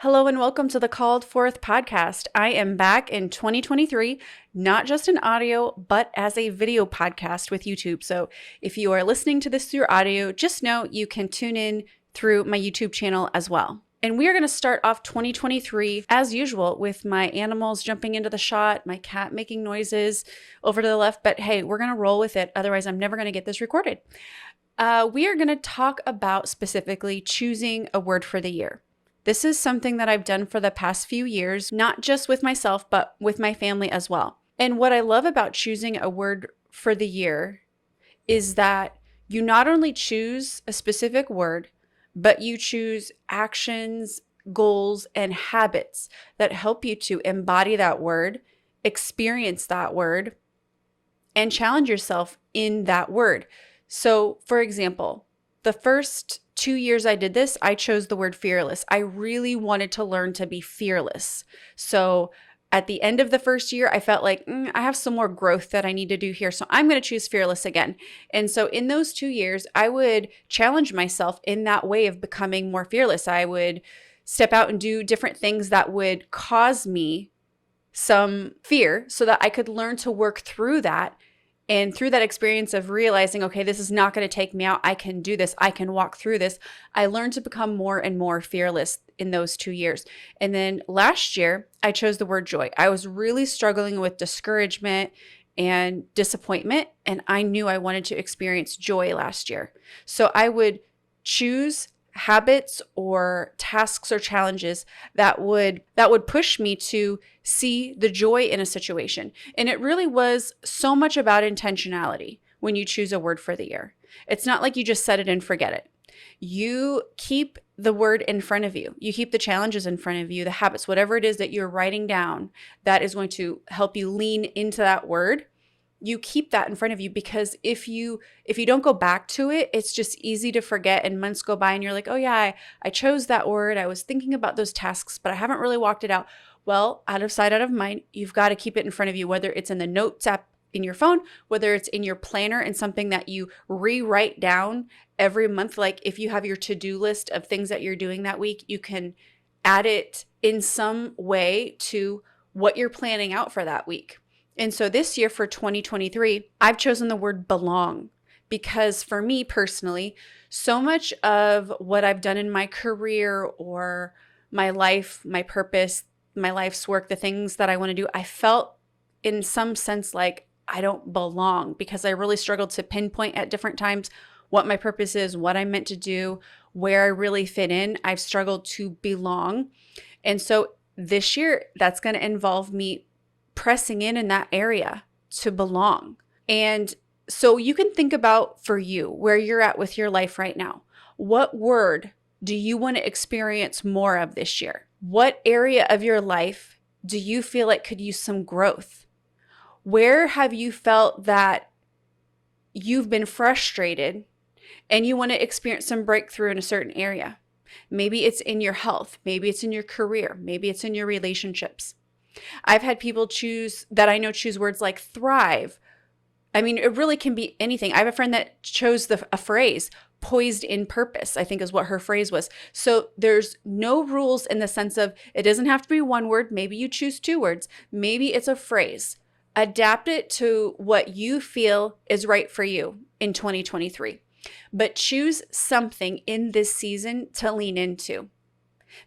Hello and welcome to the Called Forth podcast. I am back in 2023, not just in audio, but as a video podcast with YouTube. So if you are listening to this through audio, just know you can tune in through my YouTube channel as well. And we are going to start off 2023 as usual with my animals jumping into the shot, my cat making noises over to the left. But hey, we're going to roll with it. Otherwise, I'm never going to get this recorded. We are going to talk about specifically choosing a word for the year. This is something that I've done for the past few years, not just with myself, but with my family as well. And what I love about choosing a word for the year is that you not only choose a specific word, but you choose actions, goals, and habits that help you to embody that word, experience that word, and challenge yourself in that word. So, for example, the first 2 years I did this, I chose the word fearless. I really wanted to learn to be fearless. So at the end of the first year, I felt like I have some more growth that I need to do here. So I'm going to choose fearless again. And so in those 2 years, I would challenge myself in that way of becoming more fearless. I would step out and do different things that would cause me some fear so that I could learn to work through that. And through that experience of realizing, okay, this is not going to take me out. I can do this. I can walk through this. I learned to become more and more fearless in those 2 years. And then last year, I chose the word joy. I was really struggling with discouragement and disappointment. And I knew I wanted to experience joy last year. So I would choose habits or tasks or challenges that would push me to see the joy in a situation. And it really was so much about intentionality when you choose a word for the year. It's not like you just set it and forget it. You keep the word in front of you. You keep the challenges in front of you, the habits, whatever it is that you're writing down that is going to help you lean into that word. You keep that in front of you, because if you don't go back to it, it's just easy to forget, and months go by and you're like, oh yeah, I chose that word. I was thinking about those tasks, but I haven't really walked it out. Well, out of sight, out of mind, you've got to keep it in front of you, whether it's in the notes app in your phone, whether it's in your planner and something that you rewrite down every month. Like if you have your to-do list of things that you're doing that week, you can add it in some way to what you're planning out for that week. And so this year for 2023, I've chosen the word belong, because for me personally, so much of what I've done in my career or my life, my purpose, my life's work, the things that I want to do, I felt in some sense like I don't belong, because I really struggled to pinpoint at different times what my purpose is, what I'm meant to do, where I really fit in. I've struggled to belong. And so this year, that's going to involve me pressing in that area to belong. And so you can think about for you where you're at with your life right now. What word do you want to experience more of this year? What area of your life do you feel like could use some growth? Where have you felt that you've been frustrated and you want to experience some breakthrough in a certain area? Maybe it's in your health. Maybe it's in your career. Maybe it's in your relationships. I've had people choose words like thrive. I mean, it really can be anything. I have a friend that chose a phrase, poised in purpose, I think is what her phrase was. So there's no rules in the sense of it doesn't have to be one word. Maybe you choose 2 words. Maybe it's a phrase. Adapt it to what you feel is right for you in 2023. But choose something in this season to lean into.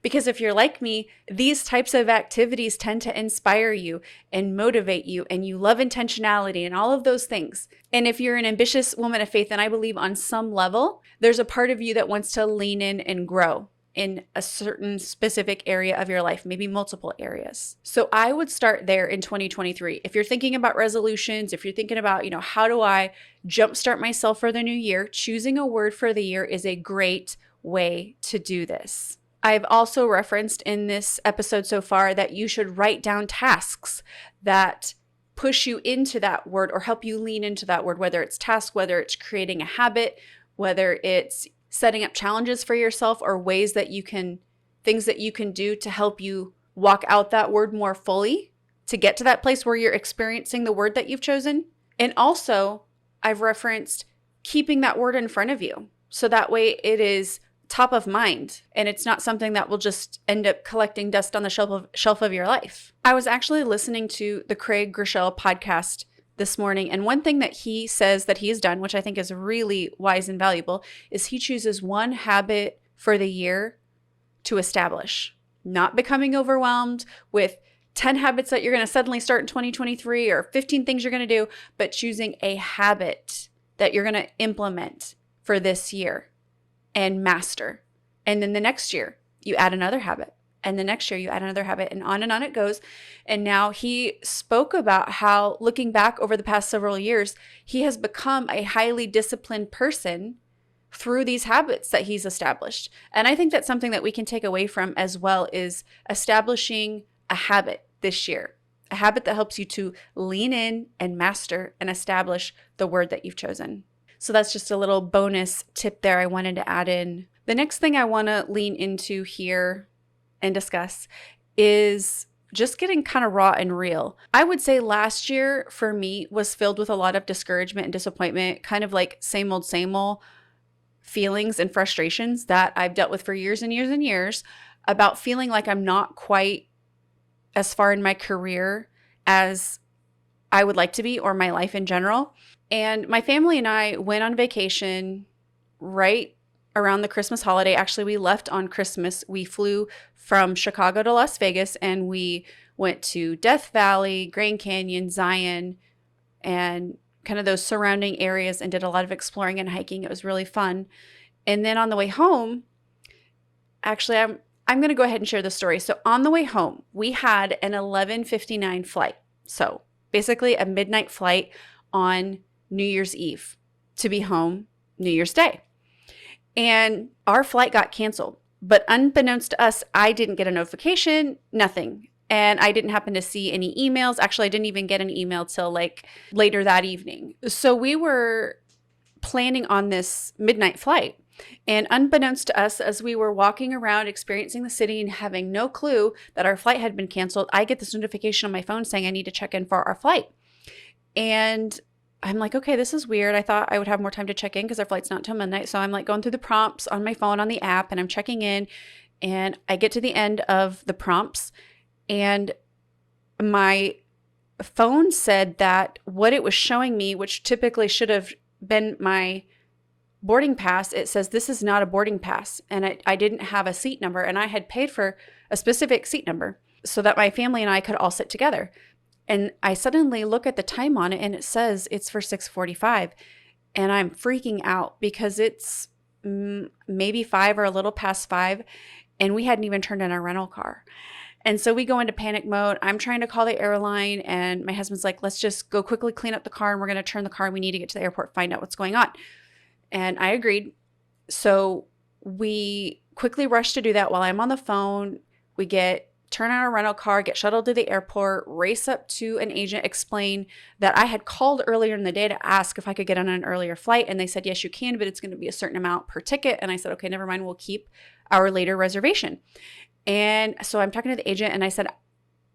Because if you're like me, these types of activities tend to inspire you and motivate you, and you love intentionality and all of those things. And if you're an ambitious woman of faith, and I believe on some level, there's a part of you that wants to lean in and grow in a certain specific area of your life, maybe multiple areas. So I would start there in 2023. If you're thinking about resolutions, if you're thinking about, how do I jumpstart myself for the new year, choosing a word for the year is a great way to do this. I've also referenced in this episode so far that you should write down tasks that push you into that word or help you lean into that word, whether it's task, whether it's creating a habit, whether it's setting up challenges for yourself or things that you can do to help you walk out that word more fully to get to that place where you're experiencing the word that you've chosen. And also, I've referenced keeping that word in front of you. So that way it is top of mind, and it's not something that will just end up collecting dust on the shelf of your life. I was actually listening to the Craig Groeschel podcast this morning, and one thing that he says that he has done, which I think is really wise and valuable, is he chooses one habit for the year to establish, not becoming overwhelmed with 10 habits that you're going to suddenly start in 2023 or 15 things you're going to do, but choosing a habit that you're going to implement for this year and master. And then the next year, you add another habit. And the next year, you add another habit, and on it goes. And now he spoke about how, looking back over the past several years, he has become a highly disciplined person through these habits that he's established. And I think that's something that we can take away from as well, is establishing a habit this year, a habit that helps you to lean in and master and establish the word that you've chosen. So that's just a little bonus tip there I wanted to add in. The next thing I want to lean into here and discuss is just getting kind of raw and real. I would say last year for me was filled with a lot of discouragement and disappointment, kind of like same old feelings and frustrations that I've dealt with for years and years and years, about feeling like I'm not quite as far in my career as I would like to be, or my life in general. And my family and I went on vacation right around the Christmas holiday. Actually, we left on Christmas. We flew from Chicago to Las Vegas, and we went to Death Valley, Grand Canyon, Zion, and kind of those surrounding areas, and did a lot of exploring and hiking. It was really fun. And then on the way home, actually, I'm going to go ahead and share the story. So on the way home, we had an 11:59 flight. So basically a midnight flight on New Year's Eve to be home New Year's Day. And our flight got canceled. But unbeknownst to us, I didn't get a notification, nothing. And I didn't happen to see any emails. Actually, I didn't even get an email till like later that evening. So we were planning on this midnight flight. And unbeknownst to us, as we were walking around experiencing the city and having no clue that our flight had been canceled, I get this notification on my phone saying I need to check in for our flight. And I'm like, okay, this is weird. I thought I would have more time to check in because our flight's not till midnight. So I'm like going through the prompts on my phone on the app, and I'm checking in, and I get to the end of the prompts, and my phone said that what it was showing me, which typically should have been my boarding pass, it says this is not a boarding pass. And I didn't have a seat number, and I had paid for a specific seat number so that my family and I could all sit together. And I suddenly look at the time on it, and it says it's for 6:45. And I'm freaking out because it's maybe 5 or a little past 5, and we hadn't even turned in our rental car. And so we go into panic mode. I'm trying to call the airline, and my husband's like, let's just go quickly clean up the car, and we're going to turn the car. We need to get to the airport, find out what's going on. And I agreed. So we quickly rush to do that. While I'm on the phone, we turn on our rental car, get shuttled to the airport, race up to an agent, explain that I had called earlier in the day to ask if I could get on an earlier flight. And they said, yes, you can, but it's going to be a certain amount per ticket. And I said, okay, never mind. We'll keep our later reservation. And so I'm talking to the agent, and I said,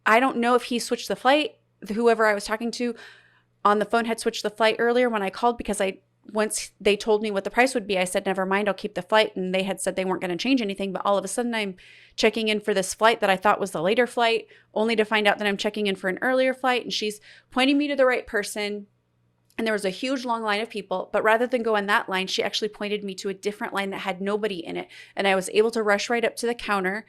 I don't know if he switched the flight. Whoever I was talking to on the phone had switched the flight earlier when I called, because once they told me what the price would be, I said, never mind, I'll keep the flight. And they had said they weren't going to change anything. But all of a sudden, I'm checking in for this flight that I thought was the later flight, only to find out that I'm checking in for an earlier flight. And she's pointing me to the right person. And there was a huge long line of people. But rather than go in that line, she actually pointed me to a different line that had nobody in it. And I was able to rush right up to the counter.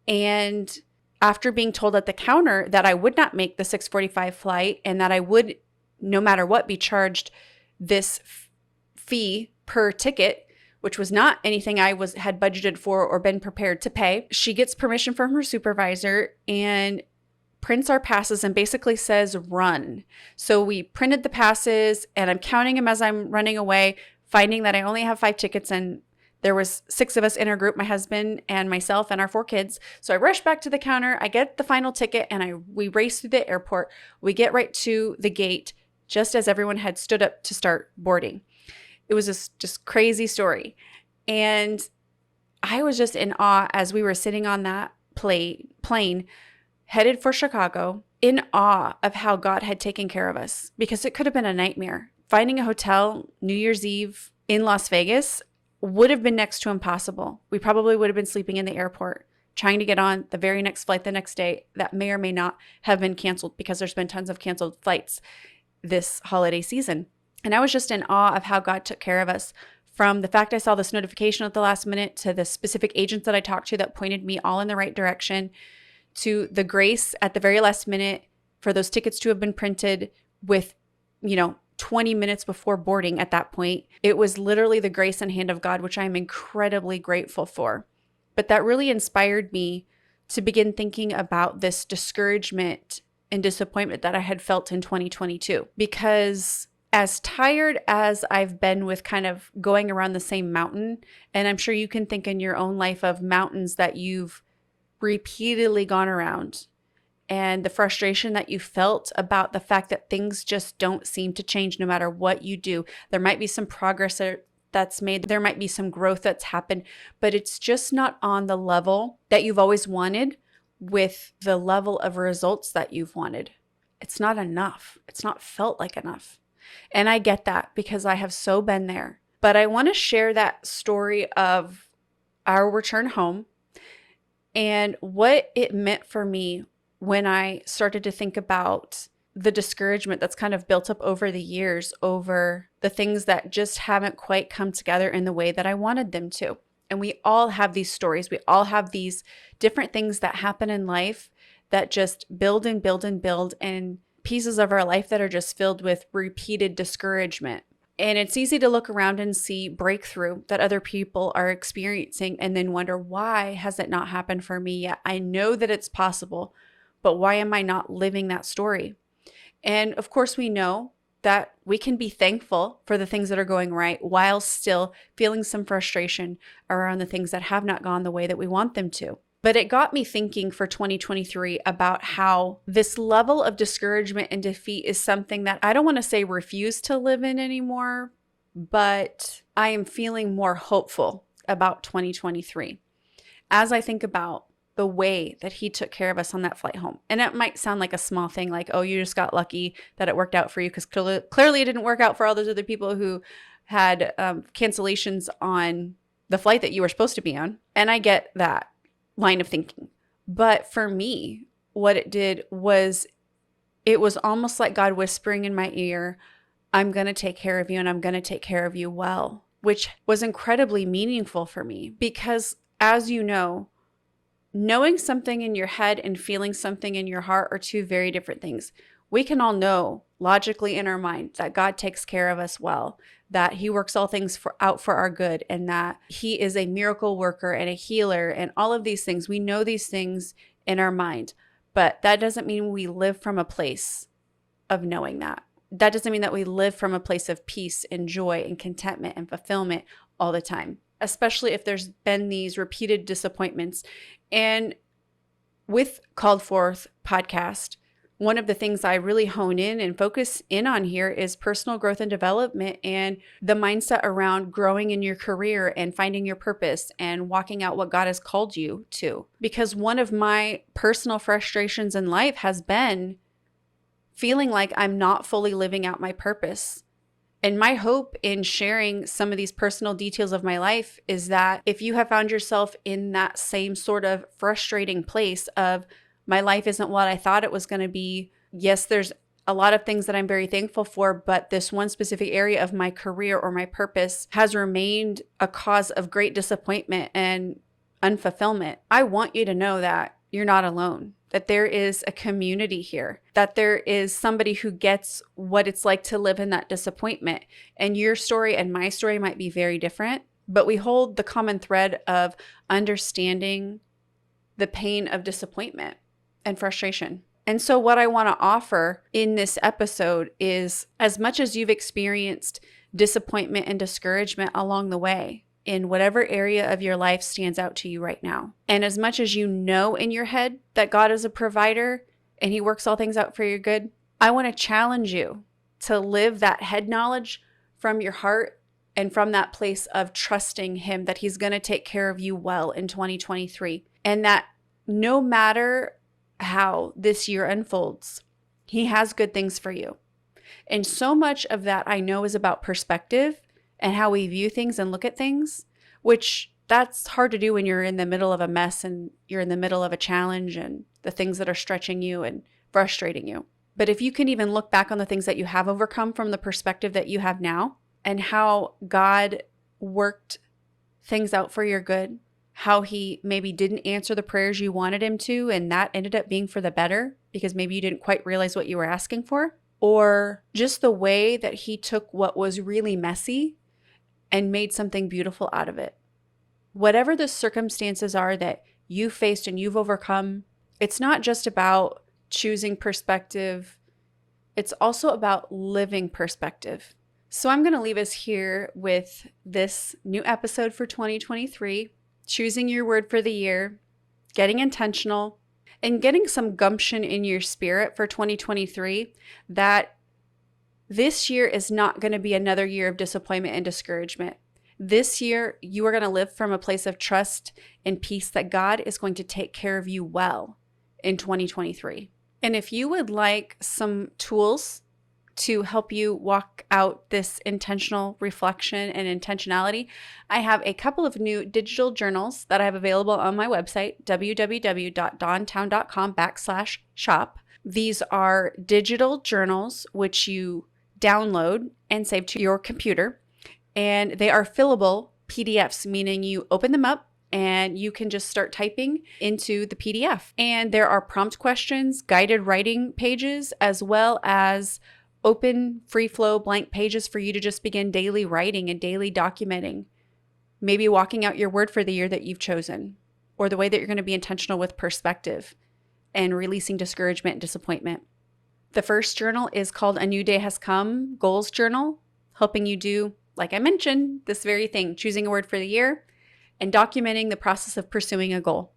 And after being told at the counter that I would not make the 6:45 flight, and that I would, no matter what, be charged this fee per ticket, which was not anything I had budgeted for or been prepared to pay, she gets permission from her supervisor and prints our passes and basically says, run. So we printed the passes, and I'm counting them as I'm running away, finding that I only have 5 tickets, and there was 6 of us in our group, my husband and myself and our 4 kids. So I rush back to the counter, I get the final ticket, and we race through the airport. We get right to the gate just as everyone had stood up to start boarding. It was just crazy story. And I was just in awe as we were sitting on that plane headed for Chicago, in awe of how God had taken care of us, because it could have been a nightmare. Finding a hotel New Year's Eve in Las Vegas, would have been next to impossible. We probably would have been sleeping in the airport, trying to get on the very next flight the next day that may or may not have been canceled, because there's been tons of canceled flights this holiday season. And I was just in awe of how God took care of us, from the fact I saw this notification at the last minute, to the specific agents that I talked to that pointed me all in the right direction, to the grace at the very last minute for those tickets to have been printed with, 20 minutes before boarding at that point. It was literally the grace and hand of God, which I am incredibly grateful for. But that really inspired me to begin thinking about this discouragement and disappointment that I had felt in 2022. Because as tired as I've been with kind of going around the same mountain, and I'm sure you can think in your own life of mountains that you've repeatedly gone around, and the frustration that you felt about the fact that things just don't seem to change no matter what you do. There might be some progress that's made. There might be some growth that's happened, but it's just not on the level that you've always wanted, with the level of results that you've wanted. It's not enough. It's not felt like enough. And I get that, because I have so been there. But I want to share that story of our return home and what it meant for me when I started to think about the discouragement that's kind of built up over the years over the things that just haven't quite come together in the way that I wanted them to. And we all have these stories. We all have these different things that happen in life that just build and build and build, and pieces of our life that are just filled with repeated discouragement. And it's easy to look around and see breakthrough that other people are experiencing and then wonder, why has it not happened for me yet? I know that it's possible, but why am I not living that story? And of course, we know that we can be thankful for the things that are going right while still feeling some frustration around the things that have not gone the way that we want them to. But it got me thinking for 2023 about how this level of discouragement and defeat is something that I don't want to say refuse to live in anymore, but I am feeling more hopeful about 2023 as I think about the way that he took care of us on that flight home. And it might sound like a small thing, like, oh, you just got lucky that it worked out for you, because clearly it didn't work out for all those other people who had cancellations on the flight that you were supposed to be on. And I get that line of thinking. But for me, what it did was, it was almost like God whispering in my ear, I'm going to take care of you, and I'm going to take care of you well, which was incredibly meaningful for me, because as you know, knowing something in your head and feeling something in your heart are two very different things. We can all know logically in our mind that God takes care of us well, that he works all things out for our good, and that he is a miracle worker and a healer and all of these things. We know these things in our mind, but that doesn't mean we live from a place of knowing that. That doesn't mean that we live from a place of peace and joy and contentment and fulfillment all the time, especially if there's been these repeated disappointments. And with Called Forth podcast, one of the things I really hone in and focus in on here is personal growth and development, and the mindset around growing in your career and finding your purpose and walking out what God has called you to. Because one of my personal frustrations in life has been feeling like I'm not fully living out my purpose. And my hope in sharing some of these personal details of my life is that if you have found yourself in that same sort of frustrating place of, my life isn't what I thought it was going to be. Yes, there's a lot of things that I'm very thankful for, but this one specific area of my career or my purpose has remained a cause of great disappointment and unfulfillment. I want you to know that you're not alone, that there is a community here, that there is somebody who gets what it's like to live in that disappointment. And your story and my story might be very different, but we hold the common thread of understanding the pain of disappointment and frustration. And so what I want to offer in this episode is, as much as you've experienced disappointment and discouragement along the way, in whatever area of your life stands out to you right now, and as much as you know in your head that God is a provider and he works all things out for your good, I want to challenge you to live that head knowledge from your heart and from that place of trusting him that he's going to take care of you well in 2023. And that no matter how this year unfolds, he has good things for you. And so much of that I know is about perspective and how we view things and look at things. which that's hard to do when you're in the middle of a mess and you're in the middle of a challenge and the things that are stretching you and frustrating you. But if you can even look back on the things that you have overcome from the perspective that you have now and how God worked things out for your good, how he maybe didn't answer the prayers you wanted him to, and that ended up being for the better because maybe you didn't quite realize what you were asking for, or just the way that he took what was really messy and made something beautiful out of it. Whatever the circumstances are that you faced and you've overcome, it's not just about choosing perspective. It's also about living perspective. So I'm going to leave us here with this new episode for 2023, choosing your word for the year, getting intentional, and getting some gumption in your spirit for 2023 that this year is not going to be another year of disappointment and discouragement. This year, you are going to live from a place of trust and peace that God is going to take care of you well in 2023. And if you would like some tools to help you walk out this intentional reflection and intentionality, I have a couple of new digital journals that I have available on my website, www.dawntown.com/shop. These are digital journals which you download and save to your computer, and they are fillable PDFs, meaning you open them up and you can just start typing into the PDF. And there are prompt questions, guided writing pages, as well as open, free flow, blank pages for you to just begin daily writing and daily documenting. Maybe walking out your word for the year that you've chosen, or the way that you're going to be intentional with perspective and releasing discouragement and disappointment. The first journal is called A New Day Has Come Goals Journal, helping you do, like I mentioned, this very thing, choosing a word for the year and documenting the process of pursuing a goal.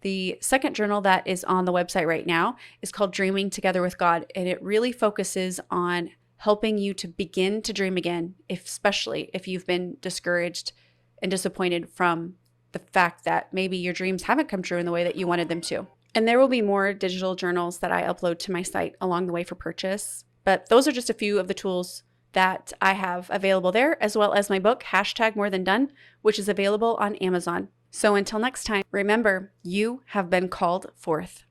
The second journal that is on the website right now is called Dreaming Together with God, and it really focuses on helping you to begin to dream again, especially if you've been discouraged and disappointed from the fact that maybe your dreams haven't come true in the way that you wanted them to. And there will be more digital journals that I upload to my site along the way for purchase, but those are just a few of the tools that I have available there, as well as my book, #MoreThanDone, which is available on Amazon. So until next time, remember, you have been called forth.